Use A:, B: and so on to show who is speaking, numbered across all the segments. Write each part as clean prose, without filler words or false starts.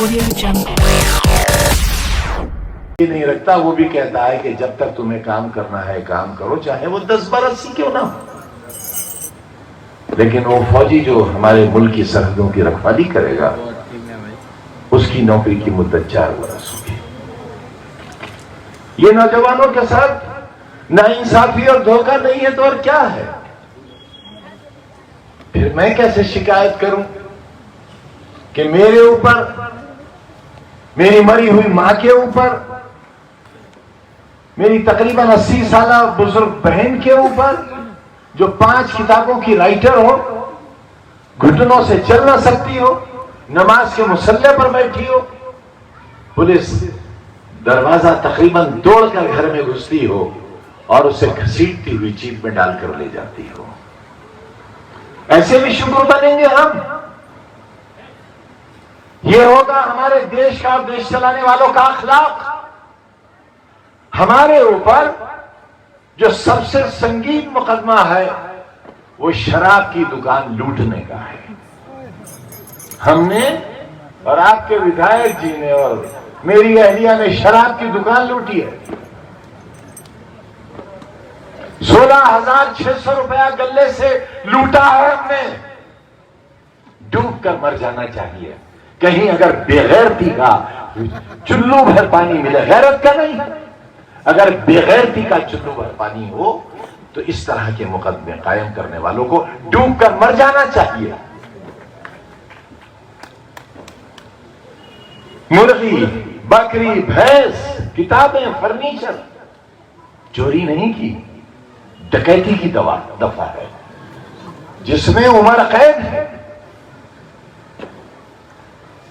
A: ये नहीं रखता, वो भी कहता है कि जब तक तुम्हें काम करना है काम करो, चाहे वो 10 बरस ही क्यों ना हो। लेकिन वो फौजी जो हमारे मुल्क की सरहदों की रखवाली करेगा, उसकी नौकरी की मुद्दत 4 बरस होगी। ये नौजवानों के साथ नाइंसाफी और धोखा नहीं है तो और क्या है? फिर मैं कैसे शिकायत करूं कि मेरे ऊपर, मेरी मरी हुई मां के ऊपर, मेरी तकरीबन 80 साल बुजुर्ग बहन के ऊपर, जो 5 किताबों की राइटर हो, घुटनों से चल ना सकती हो, नमाज के मुसल्ले पर बैठी हो, पुलिस दरवाजा तकरीबन तोड़कर घर में घुसती हो और उसे घसीटती हुई जीप में डालकर ले जाती हो। ऐसे भी शुक्र बनेंगे हम? ये होगा हमारे देश का और देश चलाने वालों का अखलाक। हमारे ऊपर जो सबसे संगीन मुकदमा है वो शराब की दुकान लूटने का है। हमने और आपके विधायक जी ने और मेरी अहलिया ने शराब की दुकान लूटी है। 16,600 रुपया गल्ले से लूटा है हमने। डूब कर मर जाना चाहिए, कहीं अगर बेगैरती का चुल्लू भर पानी मिले, गैरत का नहीं, अगर बेगैरती का चुल्लू भर पानी हो तो इस तरह के मुकदमे कायम करने वालों को डूब कर मर जाना चाहिए। मुर्गी, बकरी, भैंस, किताबें, फर्नीचर चोरी नहीं की, डकैती की दफा है जिसमें उम्र कैद है।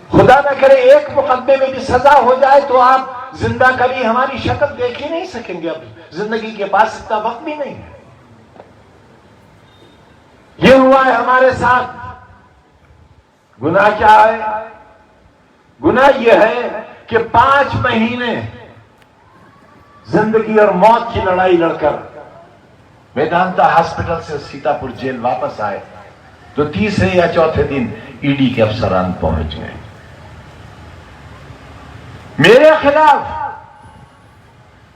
A: खुदा न करे एक मुकदमे में भी सजा हो जाए तो आप जिंदा कभी हमारी शक्ल देख ही नहीं सकेंगे। अब जिंदगी के पास इतना वक्त भी नहीं है। ये हुआ है हमारे साथ। गुनाह क्या है? गुनाह यह है कि 5 महीने जिंदगी और मौत की लड़ाई लड़कर वेदांता हॉस्पिटल से सीतापुर जेल वापस आए तो तीसरे या चौथे दिन ईडी के अफसरान पहुंच गए मेरे खिलाफ,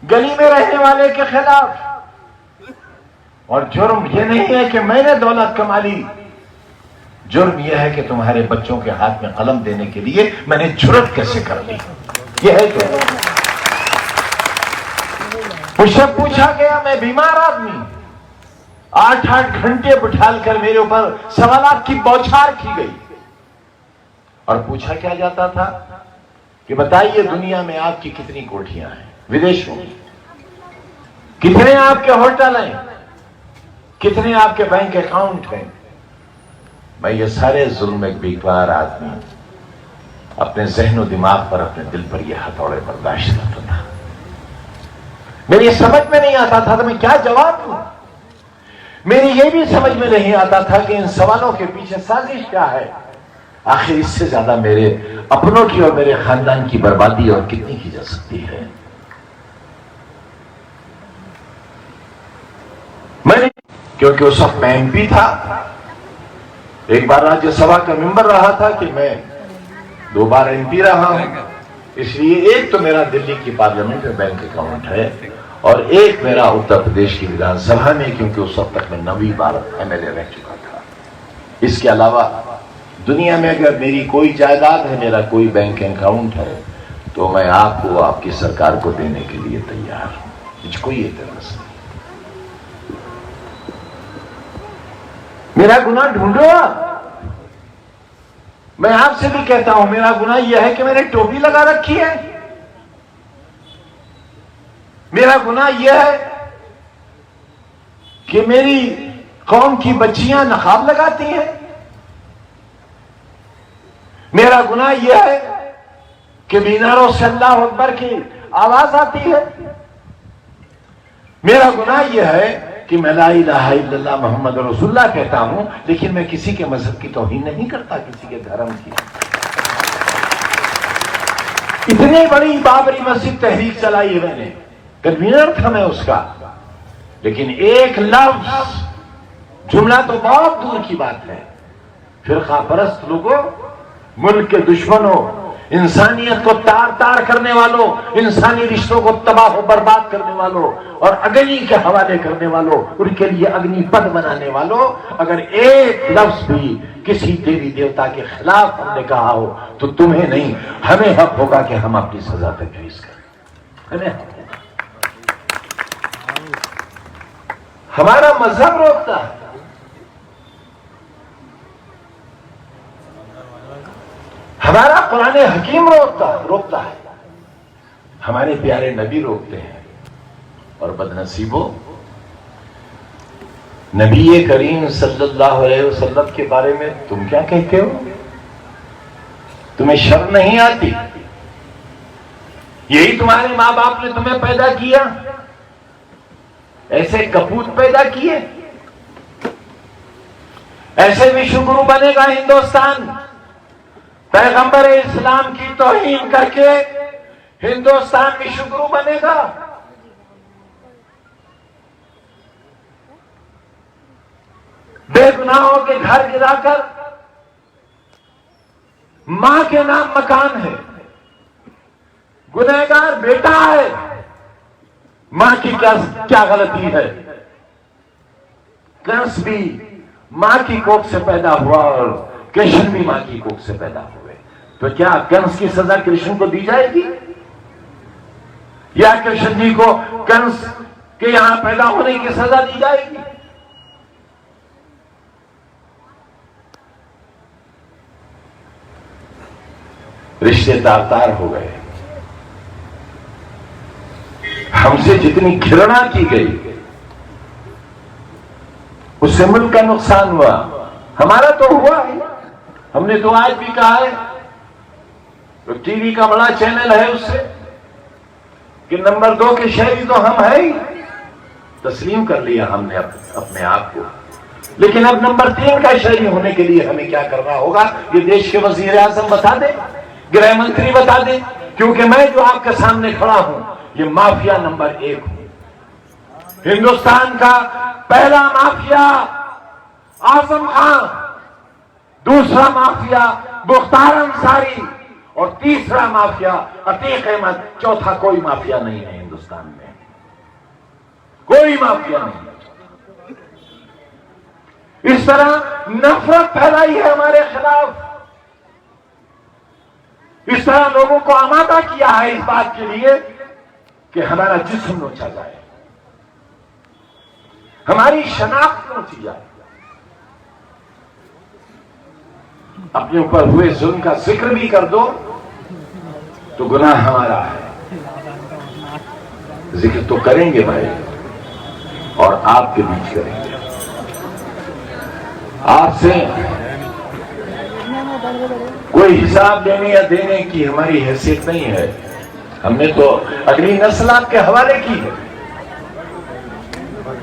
A: गली में रहने वाले के खिलाफ। और जुर्म यह नहीं है कि मैंने दौलत कमा ली, जुर्म यह है कि तुम्हारे बच्चों के हाथ में कलम देने के लिए मैंने जुर्रत कैसे कर ली। यह है जुर्म। मुझसे पूछा गया, मैं बीमार आदमी, 8-8 घंटे बिठालकर मेरे ऊपर सवालात की बौछार की गई और पूछा क्या जाता था कि बताइए दुनिया में आपकी कितनी कोठियां हैं, विदेशों में कितने आपके होटल हैं, कितने आपके बैंक अकाउंट हैं। मैं ये सारे जुल्म एक बेकार आदमी अपने जहन दिमाग पर, अपने दिल पर ये हथौड़े बर्दाश्त करता था। मेरी समझ में नहीं आता था तो मैं क्या जवाब दूं। मेरी ये भी समझ में नहीं आता था कि इन सवालों के पीछे साजिश क्या है। आखिर इससे ज्यादा मेरे अपनों की और मेरे खानदान की बर्बादी और कितनी की जा सकती है। मैंने, क्योंकि उस वक्त मैं एमपी था, एक बार राज्यसभा का मेंबर रहा था कि मैं 2 बार एमपी रहा हूं, इसलिए एक तो मेरा दिल्ली की पार्लियामेंट में बैंक अकाउंट है और एक मेरा उत्तर प्रदेश की विधानसभा में, क्योंकि उस वक्त तक मैं 9वीं बार एमएलए रह चुका था। इसके अलावा दुनिया में अगर मेरी कोई जायदाद है, मेरा कोई बैंक अकाउंट है, तो मैं आपको, आपकी सरकार को देने के लिए तैयार हूं। मुझे कोई एतराज नहीं। मेरा गुनाह ढूंढो आप। मैं आपसे भी कहता हूं, मेरा गुनाह यह है कि मैंने टोपी लगा रखी है। मेरा गुनाह यह है कि मेरी कौम की बच्चियां नकाब लगाती हैं। मेरा गुनाह यह है कि मीनारों से अल्लाह अकबर की आवाज आती है। मेरा गुनाह यह है कि मैं ला इलाहा इल्लल्लाह मोहम्मद रसूलुल्लाह कहता हूं, लेकिन मैं किसी के मजहब की तौहीन नहीं करता, किसी के धर्म की। इतनी बड़ी बाबरी मस्जिद तहरीक चलाई है मैंने, कन्वीनर था मैं उसका, लेकिन एक लफ्ज, जुमला तो बहुत दूर की बात है, फिरका परस्त लोगों, मुल्क के दुश्मनों, इंसानियत को तार तार करने वालों, इंसानी रिश्तों को तबाह बर्बाद करने वालों और अग्नि के हवाले करने वालों, उनके लिए अग्निपथ बनाने वालों, अगर एक लफ्ज भी किसी देवी देवता के खिलाफ हमने कहा हो तो तुम्हें नहीं, हमें हक होगा कि हम अपनी सजा तजवीज करें। हमें हमारा मजहब रोकता है, हमारा कुरान हकीम रोकता है, हमारे प्यारे नबी रोकते हैं। और बदनसीबों, नबी करीम सल्लल्लाहु अलैहि वसल्लम के बारे में तुम क्या कहते हो? तुम्हें शर्म नहीं आती? यही तुम्हारे मां बाप ने तुम्हें पैदा किया, ऐसे कपूत पैदा किए, ऐसे विश्वगुरु बनेगा हिंदुस्तान? पैगंबर इस्लाम की तौहीन करके हिंदुस्तान विश्वगुरु बनेगा? बेगुनाहों के घर गिराकर, मां के नाम मकान है, गुनहगार बेटा है, मां की क्या गलती है? कंस भी मां की कोख से पैदा हुआ और कृष्ण भी मां की कोख से पैदा हुए, तो क्या कंस की सजा कृष्ण को दी जाएगी या कृष्ण जी को कंस के यहां पैदा होने की सजा दी जाएगी? रिश्ते तार हो गए, हमसे जितनी घृणा की गई उससे मुल्क का नुकसान हुआ, हमारा तो हुआ है। हमने तो आज भी कहा है, तो टीवी का बड़ा चैनल है उससे, कि नंबर 2 के शहरी तो हम है ही, तस्लीम कर लिया हमने अपने आप को। लेकिन अब नंबर 3 का शहरी होने के लिए हमें क्या करना होगा, ये देश के वजीर आजम बता दे, गृह मंत्री बता दे, क्योंकि मैं जो आपके सामने खड़ा हूं ये माफिया नंबर 1 हूं। हिंदुस्तान का पहला माफिया आजम खान, दूसरा माफिया मुख्तार अंसारी और तीसरा माफिया अतीक अहमद, चौथा कोई माफिया नहीं है हिंदुस्तान में, कोई माफिया नहीं। इस तरह नफरत फैलाई है हमारे खिलाफ, इस तरह लोगों को आमादा किया है इस बात के लिए कि हमारा जिस्म नोचा जाए, हमारी शनाख्त नोची जाए, अपने ऊपर हुए जुल्म का जिक्र भी कर दो तो गुनाह हमारा है। जिक्र तो करेंगे भाई, और आपके बीच करेंगे। आपसे कोई हिसाब लेने या देने की हमारी हैसियत नहीं है, हमने तो अगली नस्ल आपके हवाले की है।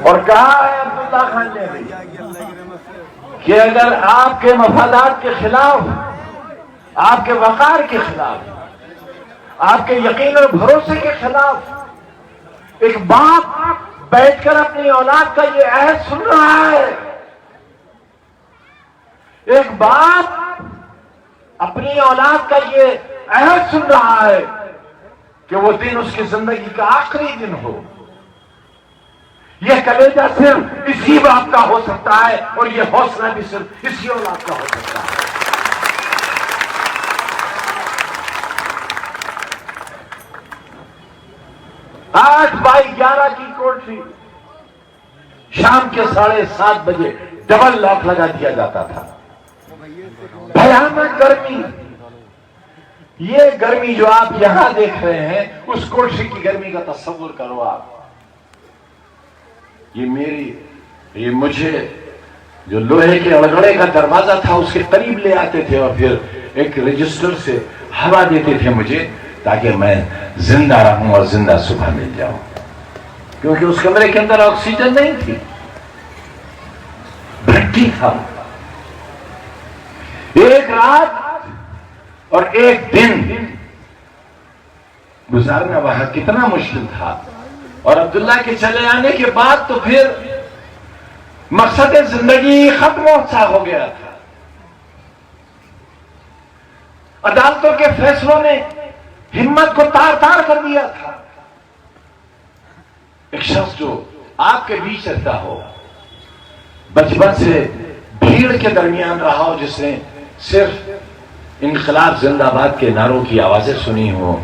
A: और कहा है अब्दुल्ला खान ने भी कि अगर आपके मफादात के खिलाफ, आपके वकार के खिलाफ, आपके यकीन और भरोसे के खिलाफ एक बाप बैठकर अपनी औलाद का ये अहद सुन रहा है, एक बाप अपनी औलाद का ये अहद सुन रहा है कि वो दिन उसकी जिंदगी का आखिरी दिन हो, यह कलेजा सिर्फ इसी बाप का हो सकता है और यह हौसला भी सिर्फ इसी औलाद का हो सकता है। 8/11 की कोठरी शाम के 7:30 बजे डबल लॉक लगा दिया जाता था। भयानक गर्मी, ये गर्मी जो आप यहां देख रहे हैं उस कोठरी की गर्मी का तस्वीर करो आप। ये मुझे जो लोहे के अड़गड़े का दरवाजा था उसके करीब ले आते थे और फिर एक रजिस्टर से हवा देते थे मुझे, ताकि मैं जिंदा रहूं और जिंदा सुबह मिल जाऊं, क्योंकि उस कमरे के अंदर ऑक्सीजन नहीं थी, भट्टी था। एक रात और एक दिन गुजारना वहां कितना मुश्किल था। और अब्दुल्ला के चले आने के बाद तो फिर मकसद जिंदगी खत्म सा हो गया था। अदालतों के फैसलों ने हिम्मत को तार तार कर दिया था। एक शख्स जो आपके बीच रहता हो, बचपन से भीड़ के दरमियान रहा हो, जिसने सिर्फ इनकलाब जिंदाबाद के नारों की आवाजें सुनी हो,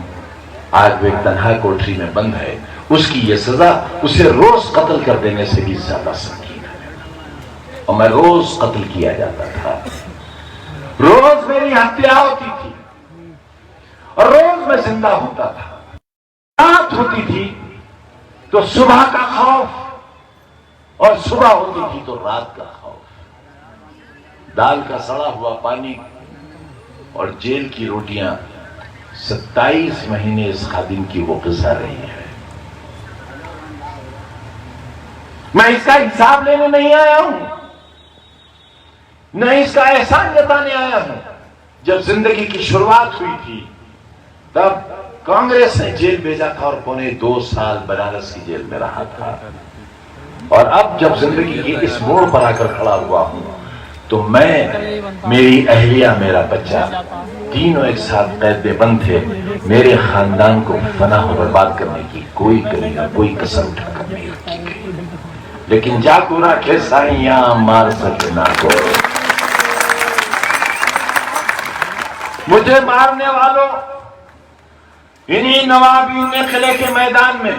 A: आज वो एक तन्हा कोठरी में बंद है। उसकी ये सजा उसे रोज कत्ल कर देने से भी ज्यादा संगीन है। और मैं रोज कत्ल किया जाता था, रोज मेरी हत्या होती थी और रोज मैं जिंदा होता था। रात होती थी तो सुबह का खौफ और सुबह होती थी तो रात का खौफ। दाल का सड़ा हुआ पानी और जेल की रोटियां 27 महीने इस खादिम की वो किस्सा रही है। मैं इसका हिसाब लेने नहीं आया हूं, न इसका एहसान जताने आया हूं। जब जिंदगी की शुरुआत हुई थी तब कांग्रेस ने जेल भेजा था और पौने 2 साल बनारस की जेल में रहा था। और अब जब जिंदगी के इस मोड़ पर आकर खड़ा हुआ हूं तो मैं, मेरी अहलिया, मेरा बच्चा, तीनों एक साथ कैद बंद थे। मेरे खानदान को फना हो बर्बाद करने की कोई करीना, कोई कसम उठाकर नहीं रखी गई। लेकिन जाकू राखे साइया मार सके ना को। मुझे मारने वालों, इन्हीं नवाबियों ने किले के मैदान में,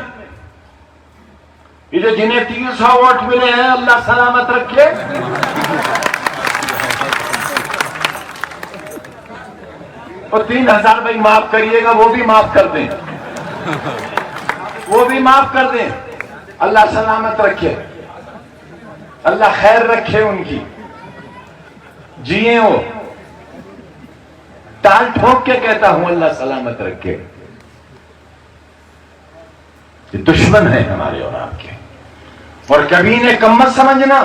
A: ये जो जिन्हें 300 वोट मिले हैं, अल्लाह सलामत रखे, और 3000 भाई माफ करिएगा, वो भी माफ कर दें, वो भी माफ कर दें। अल्लाह सलामत रखे, अल्लाह खैर रखे उनकी, जिए वो। ताल ठोक के कहता हूं अल्लाह सलामत रखे। ये दुश्मन है हमारे और आपके, और कभी इन्हें कम मत समझना।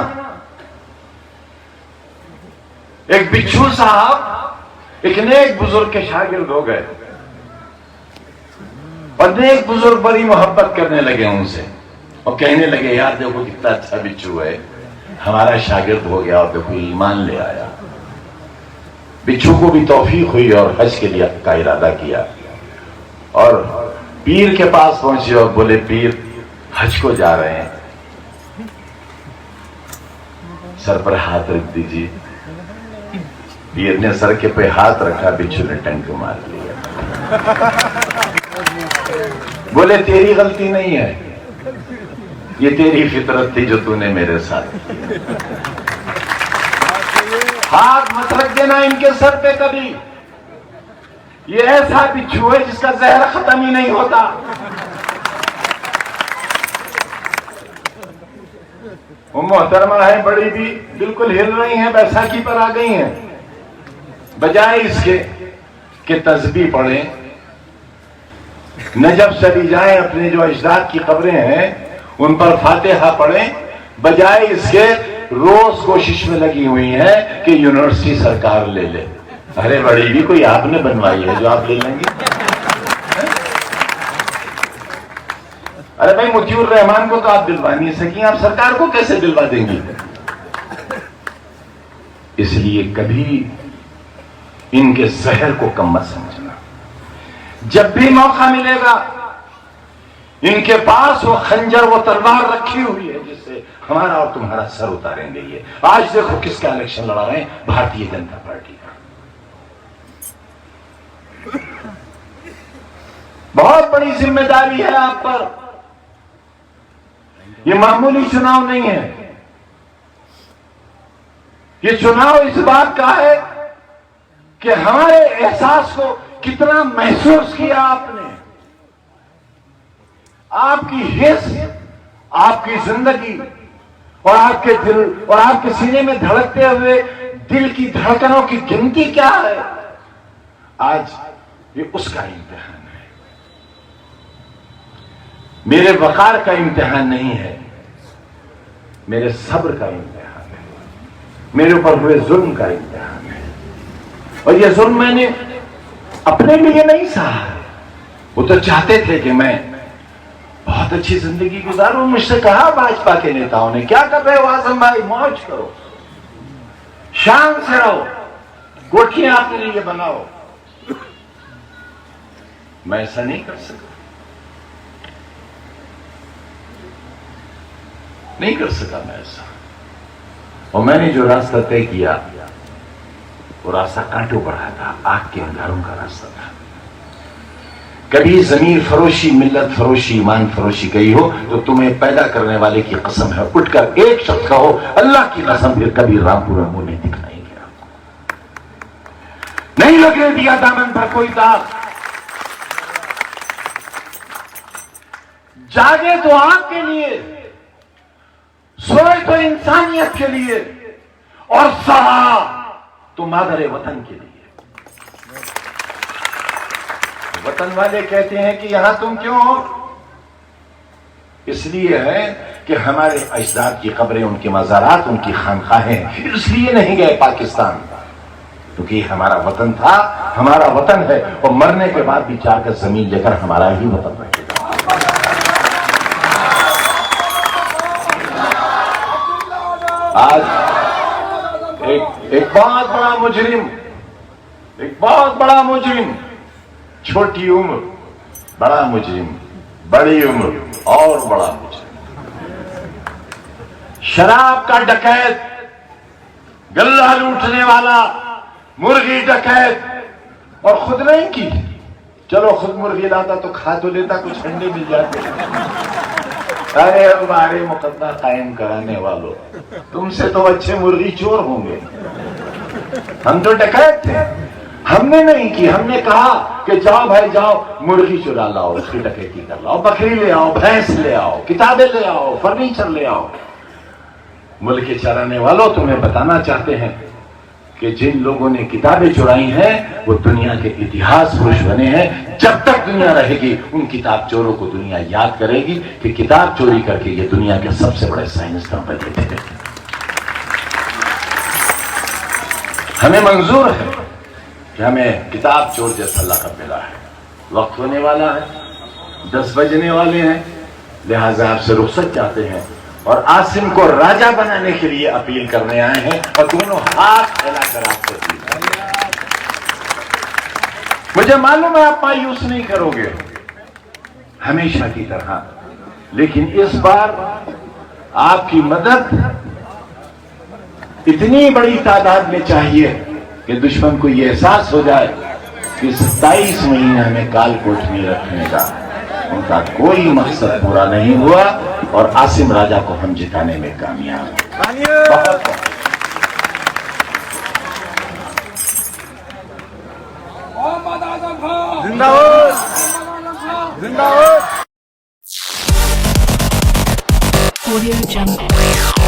A: एक बिच्छू साहब एक नेक बुजुर्ग के शागिर्द हो गए और नेक बुजुर्ग बड़ी मोहब्बत करने लगे उनसे और कहने लगे, यार देखो कितना अच्छा बिच्छू है, हमारा शागिर्द हो गया और देखो ईमान ले आया। बिच्छू को भी तौफीक हुई और हज के लिए का इरादा किया और पीर के पास पहुंचे और बोले, पीर हज को जा रहे हैं, सर पर हाथ रख दीजिए। पीर ने सर के पे हाथ रखा, बिच्छू ने टंक मार लिया। बोले, तेरी गलती नहीं है, ये तेरी फितरत थी जो तूने मेरे साथ की। हाथ मत रख देना इनके सर पे कभी। ये ऐसा बिच्छू है जिसका जहर खत्म ही नहीं होता। वो मोहतरमा है बड़ी भी, बिल्कुल हिल रही हैं, बैसाखी पर आ गई हैं। बजाय इसके कि तस्बीह पढ़े, नजब चली जाए, अपने जो अजदाद की कब्रें हैं उन पर फातिहा पढ़ें, बजाय इसके रोज कोशिश में लगी हुई है कि यूनिवर्सिटी सरकार ले ले। अरे बड़ी भी कोई आपने बनवाई है जो आप ले लेंगे? अरे भाई, मुतीउर रहमान को तो आप दिलवा नहीं सकी, आप सरकार को कैसे दिलवा देंगी? इसलिए कभी इनके जहर को कम मत समझना। जब भी मौका मिलेगा, इनके पास वो खंजर, वो तलवार रखी हुई है जिससे हमारा और तुम्हारा सर उतारेंगे ये। आज देखो किसका इलेक्शन लड़ा रहे हैं, भारतीय जनता पार्टी का। बहुत बड़ी जिम्मेदारी है आप पर। ये मामूली चुनाव नहीं है, ये चुनाव इस बात का है कि हमारे एहसास को कितना महसूस किया आपने। आपकी हिस्स, आपकी जिंदगी और आपके दिल और आपके सीने में धड़कते हुए दिल की धड़कनों की गिनती क्या है, आज ये उसका इम्तिहान है। मेरे वकार का इम्तिहान नहीं है, मेरे सब्र का इम्तिहान है, मेरे ऊपर हुए जुल्म का इम्तिहान है। और ये जुल्म मैंने अपने लिए नहीं सहा। वो तो चाहते थे कि मैं बहुत अच्छी जिंदगी गुजारूं। मुझसे कहा भाजपा के नेताओं ने, क्या कर रहे हो आजम भाई, मौज करो, शान से रहो, कोठियां अपने लिए बनाओ, मैं ऐसा नहीं कर सका, नहीं कर सका मैं ऐसा। और मैंने जो रास्ता तय किया वो रास्ता कांटों भरा था, आग के अंगारों का रास्ता था। कभी जमीर फरोशी, मिल्लत फरोशी, ईमान फरोशी गई हो तो तुम्हें पैदा करने वाले की कसम है, उठकर एक शब्द कहो अल्लाह की कसम, फिर कभी रामपुरा मुंह नहीं दिखाएंगे आपको। नहीं लगने दिया दामन पर कोई दाग। जागे तो आपके लिए, सोए तो इंसानियत के लिए, और सहा तो मादरे वतन के लिए। वतन वाले कहते हैं कि यहां तुम क्यों हो? इसलिए है कि हमारे अजदाद की कब्रें, उनके मज़ारात, उनकी खानखाहें इसलिए नहीं गए पाकिस्तान, क्योंकि हमारा वतन था, हमारा वतन है, और मरने के बाद भी जाकर जमीन लेकर हमारा ही वतन रहेगा। आज एक बहुत बड़ा मुजरिम, एक बहुत बड़ा मुजरिम, छोटी उम्र बड़ा मुजरिम, बड़ी उम्र और बड़ा मुजरिम, शराब का डकैत, गल्ला लूटने वाला, मुर्गी डकैत, और खुद नहीं की। चलो खुद मुर्गी लाता तो खा तो लेता, कुछ अंडे मिल जाते। अरे हमारे मुकद्दमा कायम कराने वालों, तुमसे तो अच्छे मुर्गी चोर होंगे। हम तो डकैत थे, हमने नहीं की। हमने कहा कि जाओ भाई जाओ, मुर्गी चुरा लाओ, उसकी डकैती कर लाओ, बकरी ले आओ, भैंस ले आओ, किताबें ले आओ, फर्नीचर ले आओ। मुल्क के चराने वालों, तुम्हें बताना चाहते हैं कि जिन लोगों ने किताबें चुराई हैं वो दुनिया के इतिहास पुरुष बने हैं। जब तक दुनिया रहेगी उन किताब चोरों को दुनिया याद करेगी कि किताब चोरी करके ये दुनिया के सबसे बड़े साइंसदान बने थे। हमें मंजूर है कि हमें किताब चोर जैसा लक़ब मिला है। वक्त होने वाला है, 10 बजने वाले हैं, लिहाजा आपसे रुखसत चाहते हैं और आसिम को राजा बनाने के लिए अपील करने आए हैं, और दोनों हाथ फैलाकर आपसे अपील कर रहे हैं। मुझे मालूम है आप मायूस नहीं करोगे हमेशा की तरह, लेकिन इस बार आपकी मदद इतनी बड़ी तादाद में चाहिए कि दुश्मन को यह एहसास हो जाए कि 27 महीने हमें कालकोट में रखने का उनका कोई मकसद पूरा नहीं हुआ, और आसिम राजा को हम जिताने में कामयाब बहुत
B: जिंदाबाद जिंदाबाद।
C: Audio Jungle.